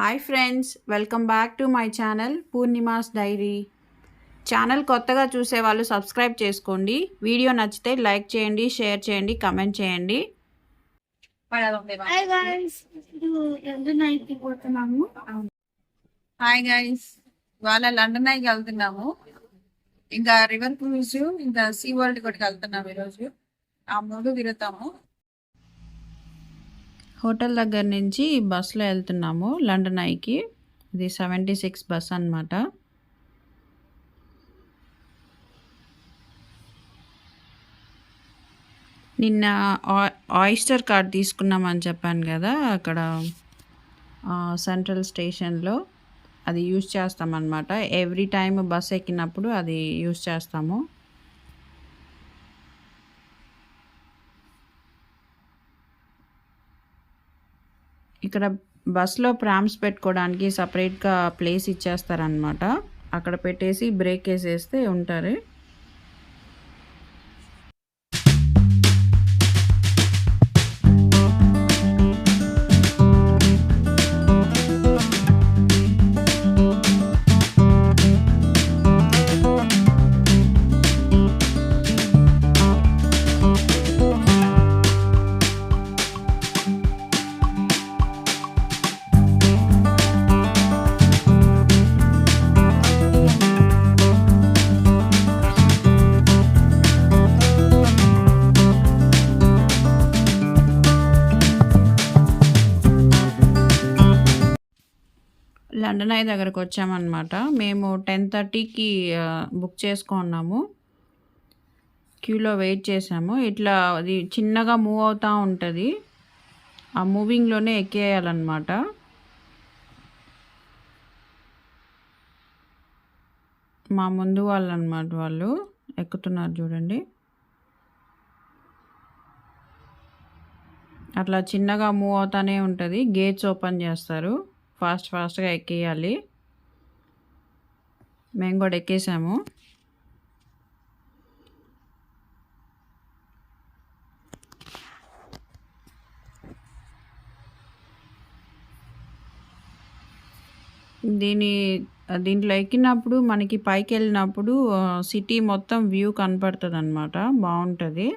Hi friends, welcome back to my channel Purnima's diary. Channel కొత్తగా చూసేవాళ్ళు subscribe చేసుకోండి. Video నచ్చితే లైక్ చేయండి, షేర్ చేయండి, కమెంట్ చేయండి. హాయ్ గైస్, లండన్ ఐకి పోతున్నాము. హాయ్ గైస్, ఇవాళ లండన్ ఐకి వెళ్తున్నాము. ఇంకా రివర్ క్రూజ్, ఇంకా సీ వరల్డ్ కూడా వెళ్తున్నాము. ఈరోజు ఆ మూడు తిరుగుతాము. హోటల్ దగ్గర నుంచి బస్సులో వెళ్తున్నాము లండన్ ఐకి. ఇది 76 బస్ అన్నమాట. నిన్న ఆయిస్టర్ కార్డ్ తీసుకున్నామని చెప్పాను కదా, అక్కడ సెంట్రల్ స్టేషన్లో అది యూజ్ చేస్తామన్నమాట. ఎవ్రీ టైం బస్ ఎక్కినప్పుడు అది యూజ్ చేస్తాము. ఇక్కడ బస్లో ప్రామ్స్ పెట్టుకోవడానికి సపరేట్గా ప్లేస్ ఇచ్చేస్తారనమాట. అక్కడ పెట్టేసి బ్రేక్ వేసేస్తే ఉంటారు. లండన్ ఐ దగ్గరకు వచ్చామన్నమాట. మేము 10:30కి బుక్ చేసుకున్నాము. క్యూలో వెయిట్ చేసాము. ఇట్లా అది చిన్నగా మూవ్ అవుతూ ఉంటుంది. ఆ మూవింగ్లోనే ఎక్కేయాలన్నమాట. మా ముందు వాళ్ళు అన్నమాట, వాళ్ళు ఎక్కుతున్నారు చూడండి. అట్లా చిన్నగా మూవ్ అవుతానే ఉంటుంది. గేట్స్ ఓపెన్ చేస్తారు. ఫాస్ట్గా ఎక్కేయాలి. మేము కూడా ఎక్కేసాము. దీంట్లో ఎక్కినప్పుడు మనకి పైకి వెళ్ళినప్పుడు సిటీ మొత్తం వ్యూ కనపడుతుంది అన్నమాట. బాగుంటుంది.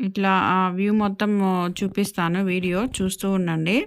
ఇట్లా ఆ వ్యూ మొత్తం చూపిస్తాను. వీడియో చూస్తూ ఉండండి.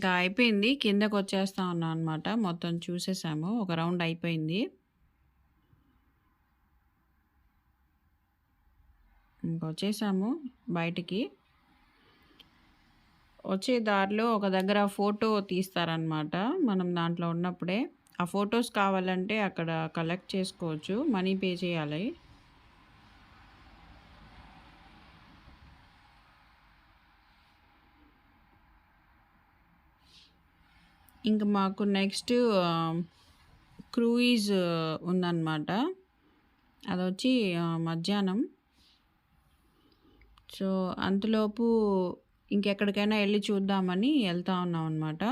ఇంకా అయిపోయింది. కిందకొచ్చేస్తా ఉన్నాం అనమాట. మొత్తం చూసేసాము. ఒక రౌండ్ అయిపోయింది. ఇంకొచ్చేసాము బయటికి. వచ్చే దారిలో ఒక దగ్గర ఫోటో తీస్తారనమాట. మనం దాంట్లో ఉన్నప్పుడే. ఆ ఫోటోస్ కావాలంటే అక్కడ కలెక్ట్ చేసుకోవచ్చు. మనీ పే చేయాలి. ఇంక మాకు నెక్స్ట్ క్రూయిజ్ ఉందన్నమాట. అదొచ్చి మధ్యాహ్నం. సో, అంతలోపు ఇంకెక్కడికైనా ఎళ్లి చూద్దామని ఎళ్తా ఉన్నామనమాట.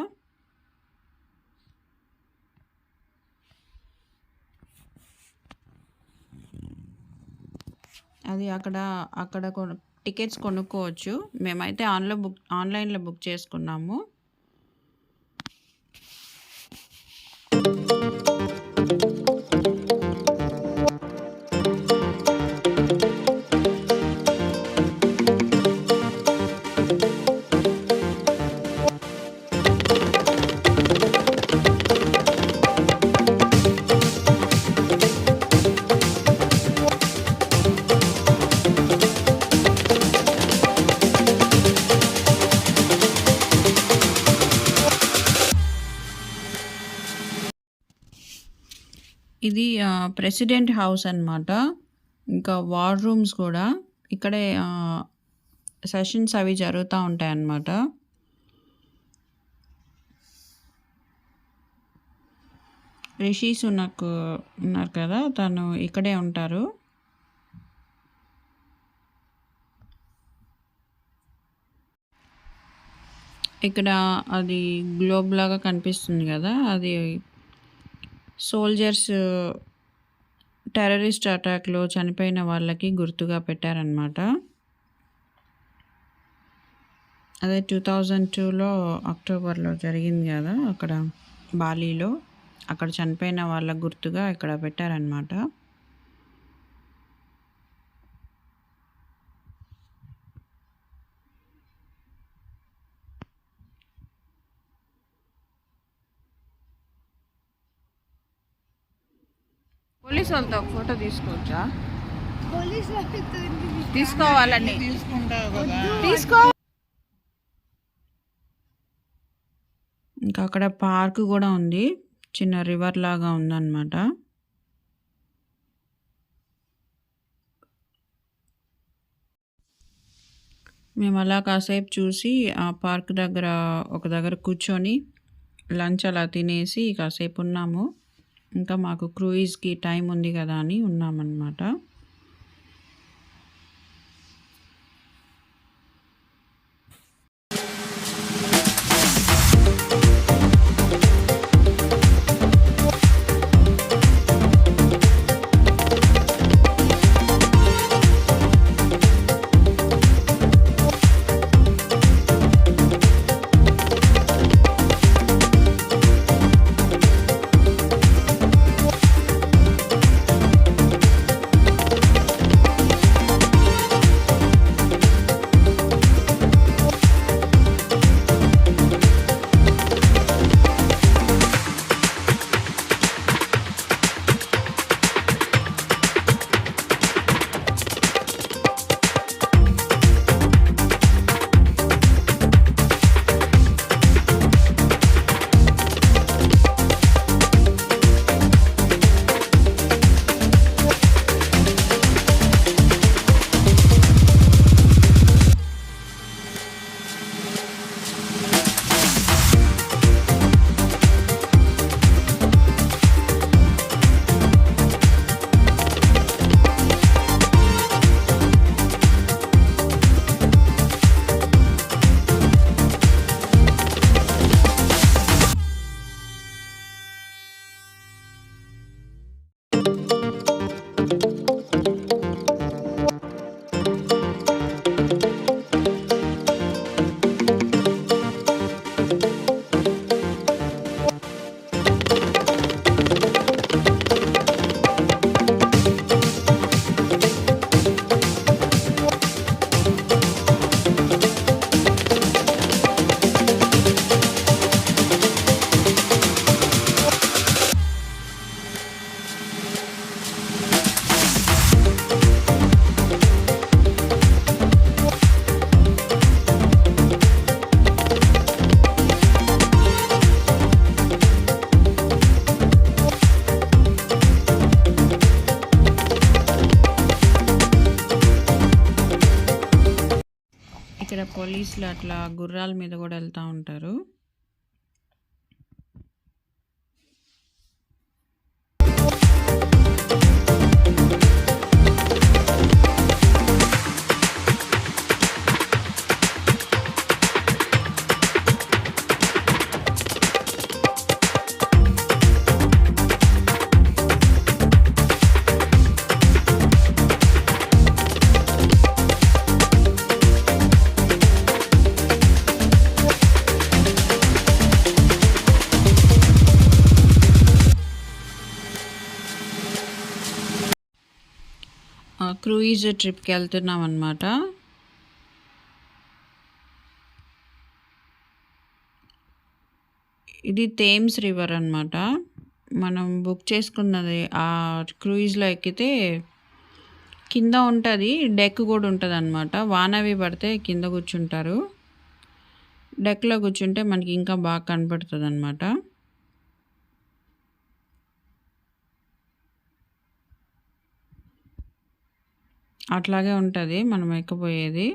అది అక్కడ టికెట్స్ కొనుక్కోవచ్చు. మేమైతే ఆన్‌లైన్‌లో బుక్ చేసుకున్నాము. ఇది ప్రెసిడెంట్ హౌస్ అనమాట. ఇంకా వార్ రూమ్స్ కూడా ఇక్కడే సెషన్స్ అవి జరుగుతా ఉంటాయన్నమాట. రిషి సునక్ ఉన్నారు కదా! తను ఇక్కడే ఉంటారు. ఇక్కడ అది గ్లోబ్ లాగా కనిపిస్తుంది కదా! అది సోల్జర్స్ టెర్రరిస్ట్ అటాక్‌లో చనిపోయిన వాళ్ళకి గుర్తుగా పెట్టారనమాట. అదే 2002లో అక్టోబర్‌లో జరిగింది కదా! అక్కడ బాలీలో. అక్కడ చనిపోయిన వాళ్ళ గుర్తుగా ఇక్కడ పెట్టారనమాట. పోలీస్ వాళ్ళతో ఒక ఫోటో తీసుకోవచ్చా? పోలీస్ వాళ్ళతో తీసుకోవాలని తీసుకుంటావు కదా. తీసుకో. ఇంకా అక్కడ పార్క్ కూడా ఉంది. చిన్న రివర్ లాగా ఉందన్నమాట. మేము అలా కాసేపు చూసి ఆ పార్క్ దగ్గర ఒక దగ్గర కూర్చొని లంచ్ అలా తినేసి కాసేపు ఉన్నాము. ఇంకా మాకు క్రూయిజ్‌కి టైం ఉంది కదా అని ఉన్నామన్నమాట. ఇక్కడ పోలీసులు అట్లా గుర్రాల మీద కూడా వెళ్తూ ఉంటారు. క్రూయిజ్ ట్రిప్కి వెళ్తున్నాం అన్నమాట. ఇది థేమ్స్ రివర్ అన్నమాట. మనం బుక్ చేసుకున్నది ఆ క్రూయిజ్లో ఎక్కితే కింద ఉంటుంది, డెక్ కూడా ఉంటుంది అన్నమాట. వానవి పడితే కింద కూర్చుంటారు, డెక్లో కూర్చుంటే మనకి ఇంకా బాగా కనపడుతుంది అన్నమాట. అట్లాగే ఉంటుంది మనం ఎక్కపోయేది.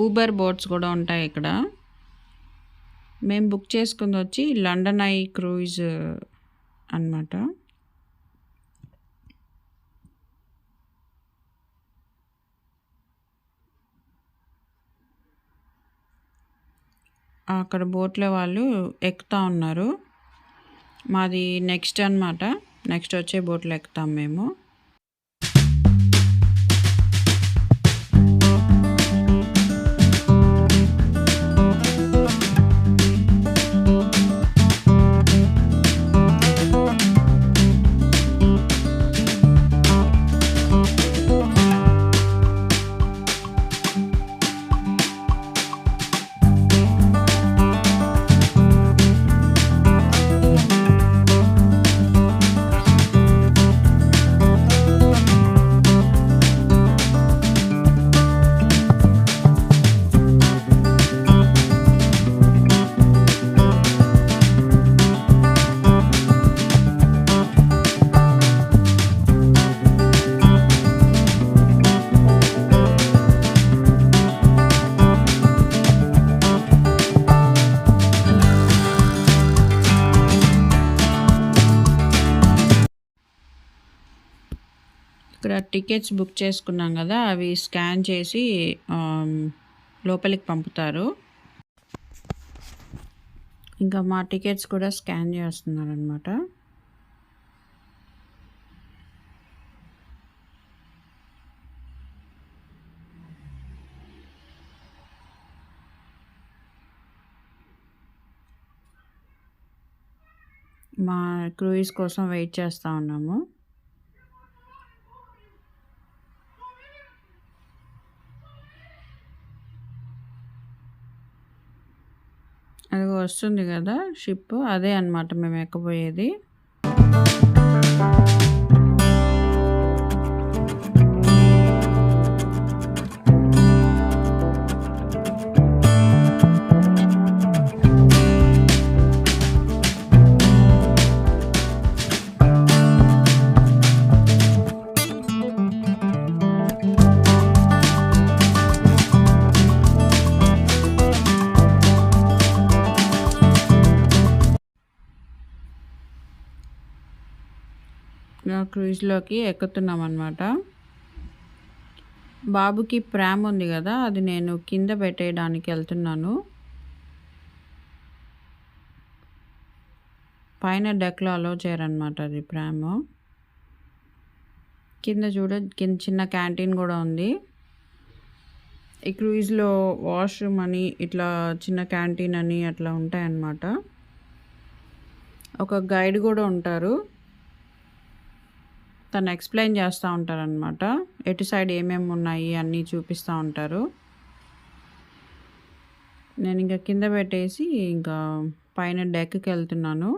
ఊబర్ బోట్స్ కూడా ఉంటాయి ఇక్కడ. మేము బుక్ చేసుకుంది వచ్చి లండన్ ఐ క్రూయిజ్ అన్నమాట. అక్కడ బోట్లో వాళ్ళు ఎక్కుతూ ఉన్నారు. మాది నెక్స్ట్ అన్నమాట. నెక్స్ట్ వచ్చే బోట్లో ఎక్కుతాం మేము. ఇక్కడ టికెట్స్ బుక్ చేసుకున్నాం కదా, అవి స్కాన్ చేసి లోపలికి పంపుతారు. ఇంకా మా టికెట్స్ కూడా స్కాన్ చేస్తున్నారు అన్నమాట. మా క్రూయిజ్ కోసం వెయిట్ చేస్తూ ఉన్నాము. అది వస్తుంది కదా షిప్, అదే అన్నమాట మేము ఎక్కబోయేది. క్రూయిజ్లోకి ఎక్కుతున్నాం అన్నమాట. బాబుకి ప్రామ్ ఉంది కదా, అది నేను కింద పెట్టేయడానికి వెళ్తున్నాను. పైన డెక్లో అలో చేయరన్నమాట అది ప్రామ్. కింద కింద చిన్న క్యాంటీన్ కూడా ఉంది. ఈ క్రూయిజ్లో వాష్రూమ్ అని ఇట్లా చిన్న క్యాంటీన్ అని అట్లా ఉంటాయన్నమాట. ఒక గైడ్ కూడా ఉంటారు, తను ఎక్స్ప్లెయిన్ చేస్తూ ఉంటారనమాట. ఎటు సైడ్ ఏమేమి ఉన్నాయి అన్నీ చూపిస్తూ ఉంటారు. నేను ఇంకా కింద పెట్టేసి ఇంకా పైన డెక్కి వెళ్తున్నాను.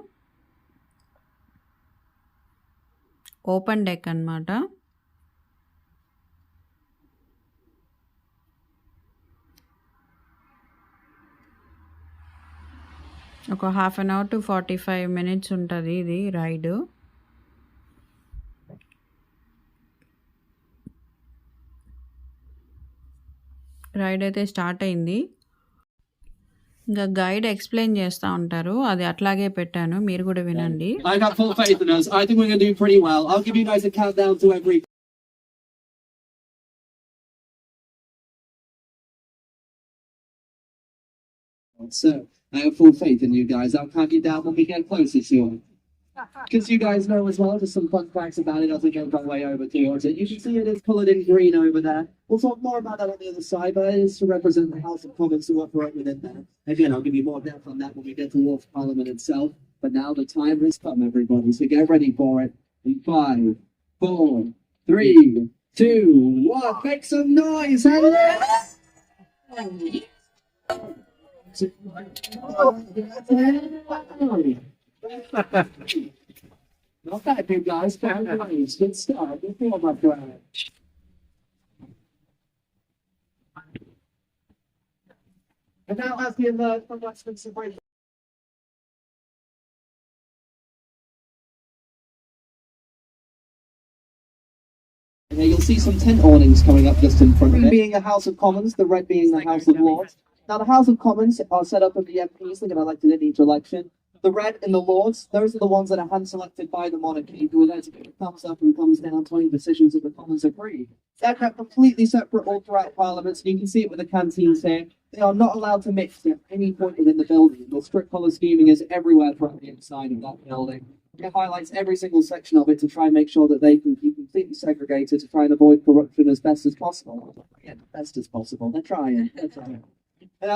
ఓపెన్ డెక్ అన్నమాట. ఒక 1/2 అవర్ టు 45 మినిట్స్ ఉంటుంది ఇది రైడ్. రైడ్ అయితే స్టార్ట్ అయింది. ఇంకా గైడ్ ఎక్స్‌ప్లెయిన్ చేస్తా ఉంటారు. అది అట్లాగే పెట్టాను. మీరు కూడా వినండి. I got full faith in us. I think we're going to do pretty well. I'll give you guys a countdown to every. So, I have full faith in you guys. I'll count you down when we get closer to it. Because you guys know as well, just some fun facts about it as we get our way over towards it. You can see it is coloured in green over there. We'll talk more about that on the other side, but it is to represent the House of Commons who operate within there. Again, I'll give you more depth on that when we get towards Parliament itself. But now the time has come, everybody, so get ready for it. In 5, 4, 3, 2, 1, make some noise! Not bad, you guys. Very nice. Good start. Good feel, my friend. And now, as the alert from Westminster Bridge. Here you'll see some tent awnings coming up just in front of it. Being the House of Commons, the red being the House of Lords. Now, the House of Commons are set up of the MPs that get elected in each election. The red and the Lords, those are the ones that are hand-selected by the monarchy, who are there to get the thumbs up and thumbs down to any decisions that the Commons agree. They're kept completely separate all throughout Parliament, and you can see it with the canteens here. They are not allowed to mix at any point within the building. The strict colour scheming is everywhere throughout the inside of that building. It highlights every single section of it to try and make sure that they can be completely segregated to try and avoid corruption as best as possible. Yeah, best as possible. They're trying. They're trying.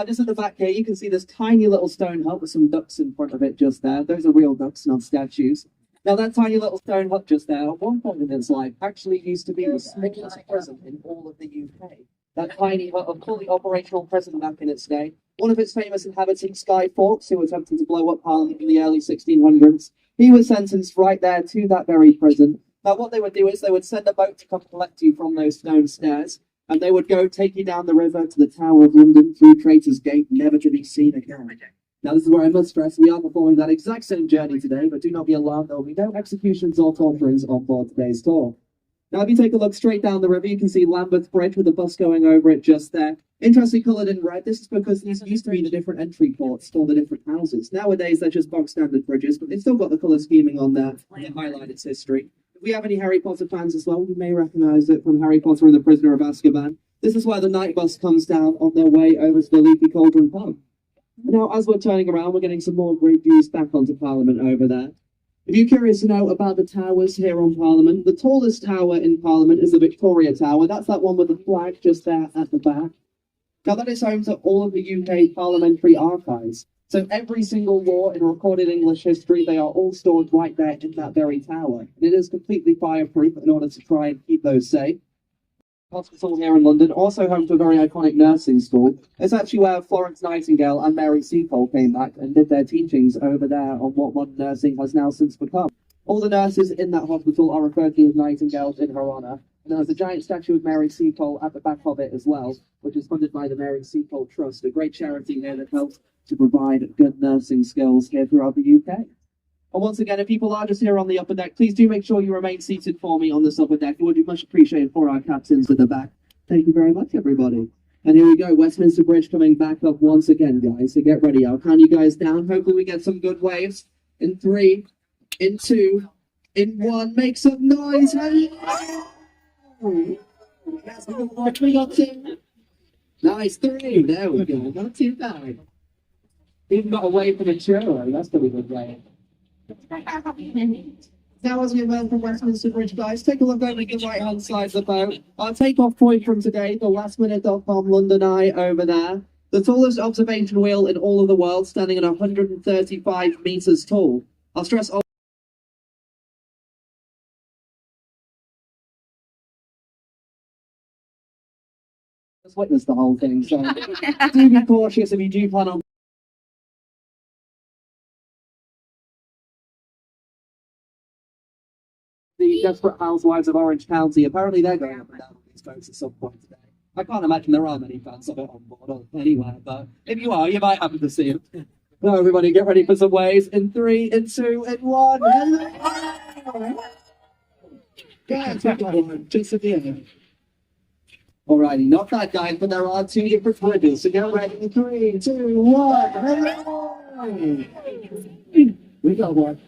Just at the back here, you can see this tiny little stone hut with some ducks in front of it just there. Those are real ducks, not statues. Now, that tiny little stone hut just there, at one point in its life, actually used to be the smallest prison in all of the UK. That tiny hut, a fully operational prison back in its day. One of its famous inhabitants, Guy Fawkes, who attempted to blow up Parliament in the early 1600s, he was sentenced right there to that very prison. Now, what they would do is they would send a boat to come collect you from those stone stairs, and they would go take you down the river to the Tower of London through Traitors' Gate, never to be seen again. Now, this is where I must stress we are performing that exact same journey today, but do not be alarmed, there will be no executions or torturings on board today's tour. Now, if you take a look straight down the river, you can see Lambeth Bridge with a bus going over it just there. Interestingly coloured in red, this is because these used to be the different entry ports for the different houses. Nowadays, they're just box standard bridges, but they've still got the colour scheming on there to highlight its history. If we have any Harry Potter fans as well, you may recognise it from Harry Potter and the Prisoner of Azkaban. This is where the night bus comes down on their way over to the Leafy Cauldron pub. Now, as we're turning around, we're getting some more great views back onto Parliament over there. If you're curious to know about the towers here on Parliament, the tallest tower in Parliament is the Victoria Tower. That's that one with the flag just there at the back. Now, that is home to all of the UK parliamentary archives. So every single law in recorded English history, they are all stored right there in that very tower. And it is completely fireproof in order to try and keep those safe. Hospital here in London, also home to a very iconic nursing school. It's actually where Florence Nightingale and Mary Seacole came back and did their teachings over there on what modern nursing has now since become. All the nurses in that hospital are referred to as Nightingales in her honour. And there's a giant statue of Mary Seacole at the back of it as well, which is funded by the Mary Seacole Trust, a great charity here that helps to provide good nursing skills here throughout the UK. And once again, if people are just here on the upper deck, please do make sure you remain seated for me on this upper deck. It would be much appreciated for our captains at the back. Thank you very much, everybody. And here we go, Westminster Bridge coming back up once again, guys. So get ready. I'll count you guys down. Hopefully we get some good waves. In 3, in 2, in 1. Make some noise. What we got 2? Nice, 3. There we go. Not too bad. Even got away from the churro. That's going to be good way. Now, as we emerge from Westminster Bridge, guys, take a look over the right-hand side of the boat. Our takeoff point from today, the lastminute.com London Eye over there. The tallest observation wheel in all of the world, standing at 135 metres tall. I'll stress... Just witness the whole thing, so do be cautious if you do plan on... The Desperate Housewives of Orange County. Apparently they're going up and down on these boats at some point today. I can't imagine there are many fans of it on board or anywhere, but if you are, you might happen to see it. Now everybody get ready for some waves. In 3, in 2, in 1. Yeah, just at the end. Alrighty, not that guys, but there are two different bridges. So get ready in 3, 2, 1. We got one.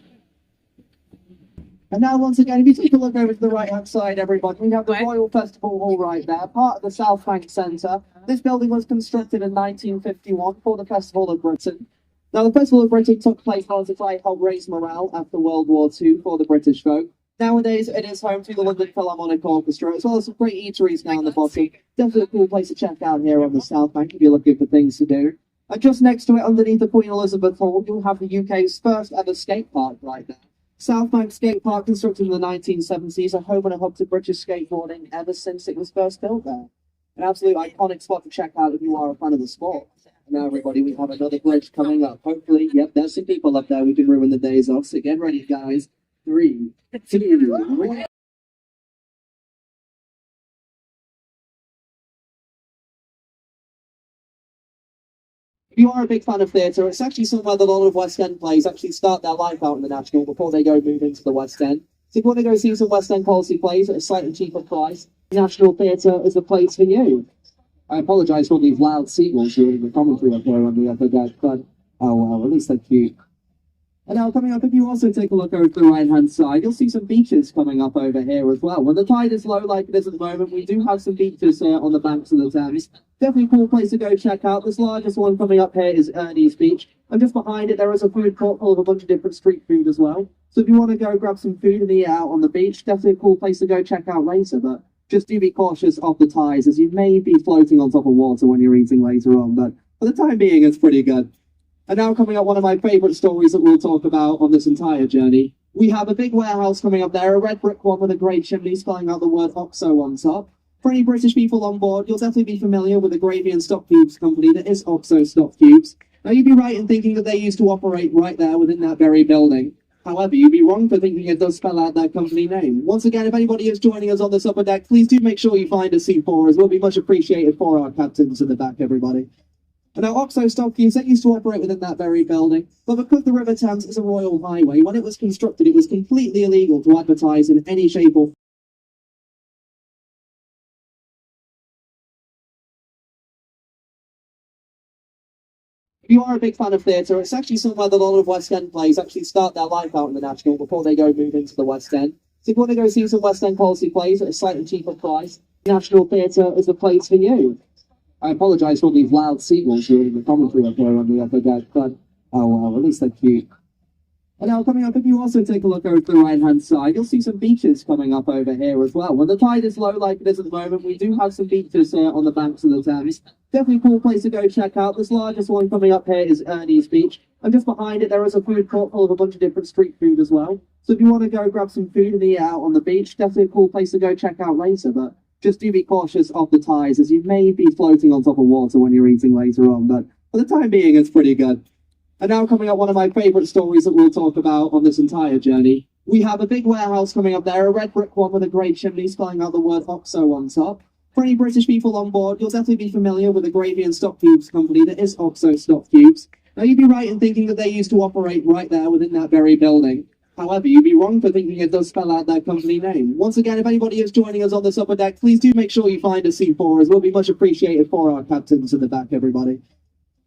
And now, once again, if you take a look over to the right-hand side, everybody, we have the Royal Festival Hall right there, part of the South Bank Centre. This building was constructed in 1951 for the Festival of Britain. Now, the Festival of Britain took place as a try to help raise morale after World War II for the British folk. Nowadays, it is home to the London Philharmonic Orchestra, as well as some great eateries down the bottom. Definitely a cool place to check out here on the South Bank if you're looking for things to do. And just next to it, underneath the Queen Elizabeth Hall, you'll have the UK's first ever skate park right there. South Bank Skate Park, constructed in the 1970s, a home and a hub to British skateboarding ever since it was first built there. An absolute iconic spot to check out if you are a fan of the sport. And now, everybody, we have another bridge coming up. Hopefully, yep, there's some people up there we can ruin the days off. So get ready, guys. 3, 2, 1. If you are a big fan of theatre, it's actually somewhere that a lot of West End plays actually start their life out in the National before they go move into the West End. So if you want to go see some West End quality plays at a slightly cheaper price, the National Theatre is the place for you. I apologise for all these loud seagulls during the commentary up there on the upper deck, but oh well, at least they're cute. And now coming up, if you also take a look over to the right-hand side, you'll see some beaches coming up over here as well. When the tide is low like it is at the moment, we do have some beaches on the banks of the Thames. Definitely a cool place to go check out. This largest one coming up here is Ernie's Beach. And just behind it, there is a food court full of a bunch of different street food as well. So if you want to go grab some food and eat out on the beach, definitely a cool place to go check out later. But just do be cautious of the tides, as you may be floating on top of water when you're eating later on. But for the time being, it's pretty good. And now coming up, one of my favourite stories that we'll talk about on this entire journey. We have a big warehouse coming up there, a red brick one with a grey chimney spelling out the word OXO on top. For any British people on board, you'll definitely be familiar with the Gravy and Stock Cubes company that is OXO Stock Cubes. Now, you'd be right in thinking that they used to operate right there within that very building. However, you'd be wrong for thinking it does spell out their company name. Once again, if anybody is joining us on this upper deck, please do make sure you find a seat for us. We'll be much appreciated for our captains in the back, everybody. And now, OXO Stock Cubes, they used to operate within that very building, but because the River Thames is a royal highway, when it was constructed, it was completely illegal to advertise in any shape or form. If you are a big fan of theatre, it's actually somewhere that a lot of West End plays actually start their life out in the National before they go move into the West End. So if you want to go see some West End quality plays at a slightly cheaper price, the National Theatre is the place for you. I apologise for all these loud seagulls during the commentary up there on the upper deck, but oh well, at least they're cute. And now coming up, if you also take a look over to the right-hand side, you'll see some beaches coming up over here as well. When the tide is low like it is at the moment, we do have some beaches on the banks of the Thames. Definitely a cool place to go check out. This largest one coming up here is Ernie's Beach. And just behind it, there is a food court full of a bunch of different street food as well. So if you want to go grab some food and eat out on the beach, definitely a cool place to go check out later. But just do be cautious of the tides, as you may be floating on top of water when you're eating later on. But for the time being, it's pretty good. And now coming up, one of my favourite stories that we'll talk about on this entire journey. We have a big warehouse coming up there, a red brick one with a grey chimney spelling out the word OXO on top. For any British people on board, you'll definitely be familiar with the Gravy and Stock Cubes company that is OXO Stock Cubes. Now, you'd be right in thinking that they used to operate right there within that very building. However, you'd be wrong for thinking it does spell out their company name. Once again, if anybody is joining us on this upper deck, please do make sure you find a seat for us. We'll be much appreciated for our captains in the back, everybody.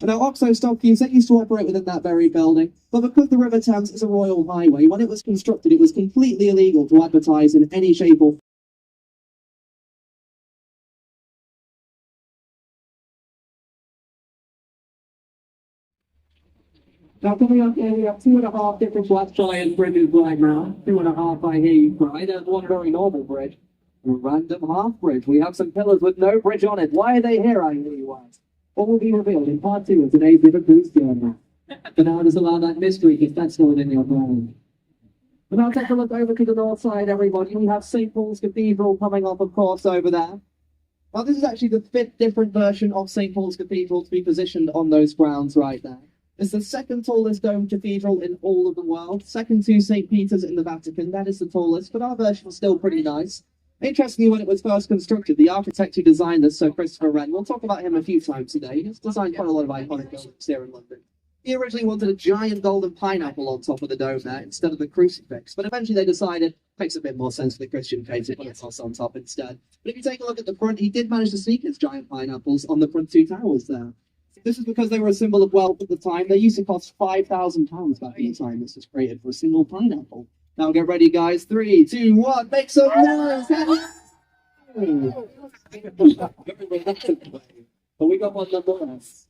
And now, OXO Stock Cubes, they used to operate within that very building, but because the River Thames is a royal highway, when it was constructed, it was completely illegal to advertise in any shape or form. Now, coming up here, we have 2.5 different black giant bridges right now. 2.5, I hear you cry. There's one very normal bridge. A random half bridge. We have some pillars with no bridge on it. Why are they here, I hear you ask? What will be revealed in part 2 of today's Liverpool journey. For now, just allow that mystery if that's still within your brain. But now take a look over to the north side, everybody. We have St. Paul's Cathedral coming up, of course, over there. Now, this is actually the 5th different version of St. Paul's Cathedral to be positioned on those grounds right there. It's the 2nd tallest domed cathedral in all of the world, second to St. Peter's in the Vatican. That is the tallest, but our version is still pretty nice. Interestingly, when it was first constructed, the architect who designed this, Sir Christopher Wren, we'll talk about him a few times today. He's designed quite a lot of iconic buildings here in London. He originally wanted a giant golden pineapple on top of the dome there instead of the crucifix, but eventually they decided it makes a bit more sense for the Christian faith to put a cross on top instead. But if you take a look at the front, he did manage to sneak his giant pineapples on the front two towers there. This is because they were a symbol of wealth at the time. They used to cost £5,000 back in the time this was created for a single pineapple. Now get ready, guys. 3, 2, 1, make some noise! But we got one nonetheless.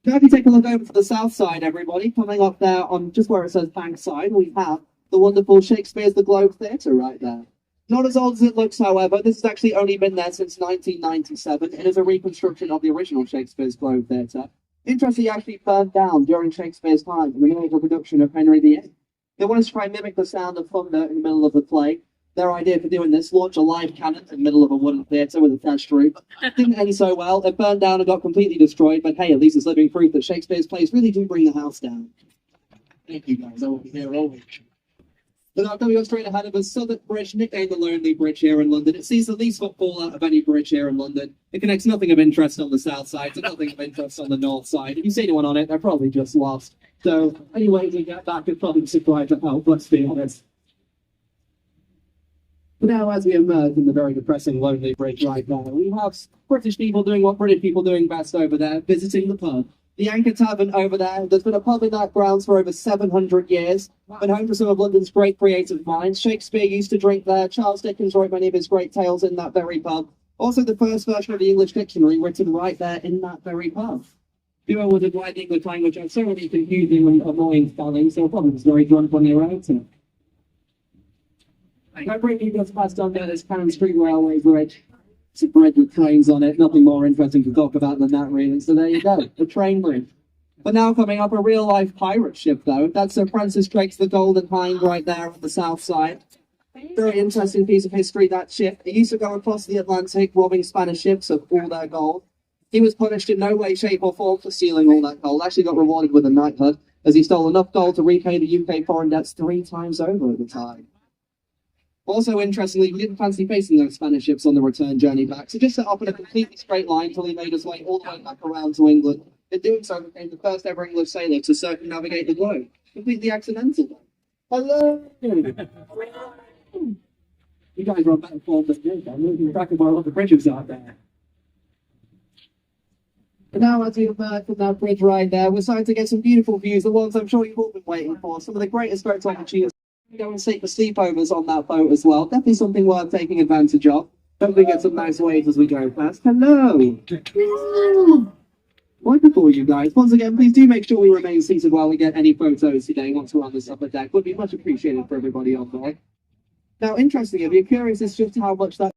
Now if you take a look over to the south side, everybody, coming up there on just where it says Bankside, we have the wonderful Shakespeare's The Globe Theatre right there. Not as old as it looks, however. This has actually only been there since 1997. It is a reconstruction of the original Shakespeare's Globe Theatre. Interestingly, actually burned down during Shakespeare's time in the middle of the production of Henry VIII. They wanted to try and mimic the sound of thunder in the middle of the play. Their idea for doing this, launch a live cannon in the middle of a wooden theatre with a thatched roof. Didn't end so well. It burned down and got completely destroyed, but hey, at least it's living proof that Shakespeare's plays really do bring the house down. Thank you guys, I will be here always. But now coming up straight ahead of us, Southwark Bridge, nicknamed the Lonely Bridge here in London. It sees the least footfall out of any bridge here in London. It connects nothing of interest on the south side to nothing of interest on the north side. If you see anyone on it, they're probably just lost. So any way we get back, it's probably surprised at help, let's be honest. But now, as we emerge from the very depressing Lonely Bridge right now, we have British people doing what British people doing best over there, visiting the pub. The Anchor Tavern over there, there's been a pub in that grounds for over 700 years, been home to some of London's great creative minds. Shakespeare used to drink there, Charles Dickens wrote many of his great tales in that very pub. Also the first version of the English dictionary written right there in that very pub. People wondered why the English language had so many confusing and annoying spellings, so probably was very drunk when they wrote it. I bring you just past under this Cannon Street Railway Bridge. It's a bridge with trains on it. Nothing more interesting to talk about than that, really. So there you go, the train bridge. But now coming up, a real-life pirate ship, though. That's Sir Francis Drake's The Golden Hind right there on the south side. Very interesting piece of history, that ship. It used to go across the Atlantic, robbing Spanish ships of all their gold. He was punished in no way, shape, or form for stealing all that gold. Actually got rewarded with a knighthood, as he stole enough gold to repay the UK foreign debts 3 times over at the time. Also, interestingly, he didn't fancy facing those Spanish ships on the return journey back, so just set up in a completely straight line until he made his way all the way back around to England. In doing so, became the first ever English sailor to circumnavigate the globe. Completely accidental. Hello! You guys are on better form than me. I'm losing track of where all the bridges are there. But now, as we emerge from that bridge right there, we're starting to get some beautiful views, the ones I'm sure you've all been waiting for. Some of the greatest boats opportunities. Go and sleep for sleepovers on that boat as well. Definitely something worth taking advantage of. Hopefully get some nice waves as we go past. Hello! Wonderful, you guys. Once again, please do make sure we remain seated while we get any photos today once we're on this upper deck. Would be much appreciated for everybody on board. Now, interestingly, if you're curious as to how much that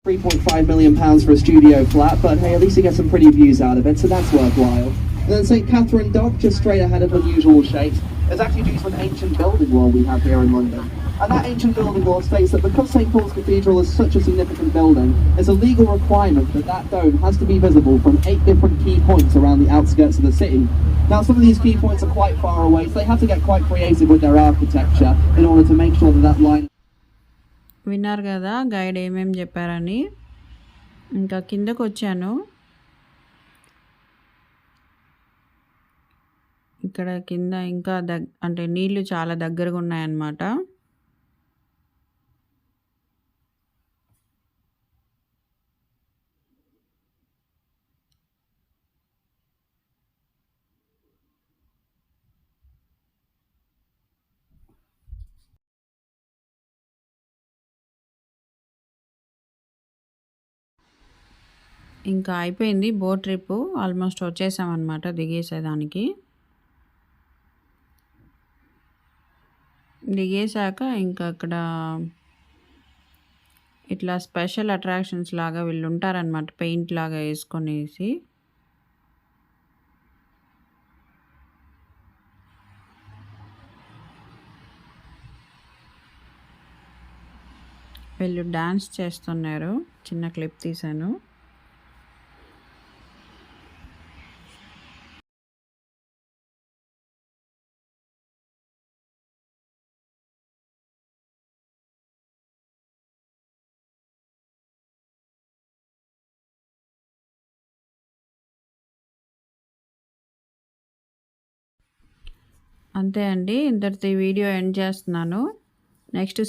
£3.5 million for a studio flat, but hey, at least you get some pretty views out of it, so that's worthwhile. And then St. Catherine Dock, just straight ahead of unusual shapes, is actually due to an ancient building wall we have here in London. And that ancient building wall states that because St. Paul's Cathedral is such a significant building, it's a legal requirement that that dome has to be visible from 8 different key points around the outskirts of the city. Now, some of these key points are quite far away, so they have to get quite creative with their architecture in order to make sure that that line... విన్నారు కదా guide ఏమేం చెప్పారని. ఇంకా కిందకు వచ్చాను. ఇక్కడ కింద ఇంకా అంటే నీళ్లు చాలా దగ్గరగా ఉన్నాయన్నమాట. ఇంకా అయిపోయింది బోట్ ట్రిప్. ఆల్మోస్ట్ వచ్చేసామన్నమాట దిగేసేదానికి. దిగేశాక ఇంకా అక్కడ ఇట్లా స్పెషల్ అట్రాక్షన్స్ లాగా వీళ్ళు ఉంటారనమాట, పెయింట్ లాగా వేసుకొనేసి. వీళ్ళు డాన్స్ చేస్తున్నారు. చిన్న క్లిప్ తీశాను. అంతే అండి, ఇంతటితో ఈ వీడియో ఎండ్ చేస్తున్నాను. నెక్స్ట్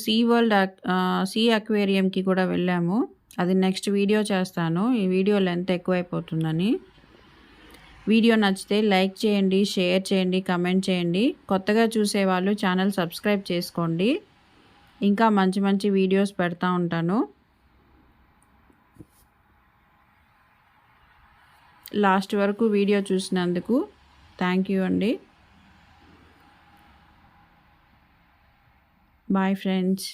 సీ అక్వేరియంకి కూడా వెళ్ళాము. అది నెక్స్ట్ వీడియో చేస్తాను, ఈ వీడియో లెంత్ ఎక్కువైపోతుందని. వీడియో నచ్చితే లైక్ చేయండి, షేర్ చేయండి, కమెంట్ చేయండి. కొత్తగా చూసేవాళ్ళు ఛానల్ సబ్స్క్రైబ్ చేసుకోండి. ఇంకా మంచి మంచి వీడియోస్ పెడతా ఉంటాను. లాస్ట్ వరకు వీడియో చూసినందుకు థ్యాంక్ యూ అండి. Bye friends.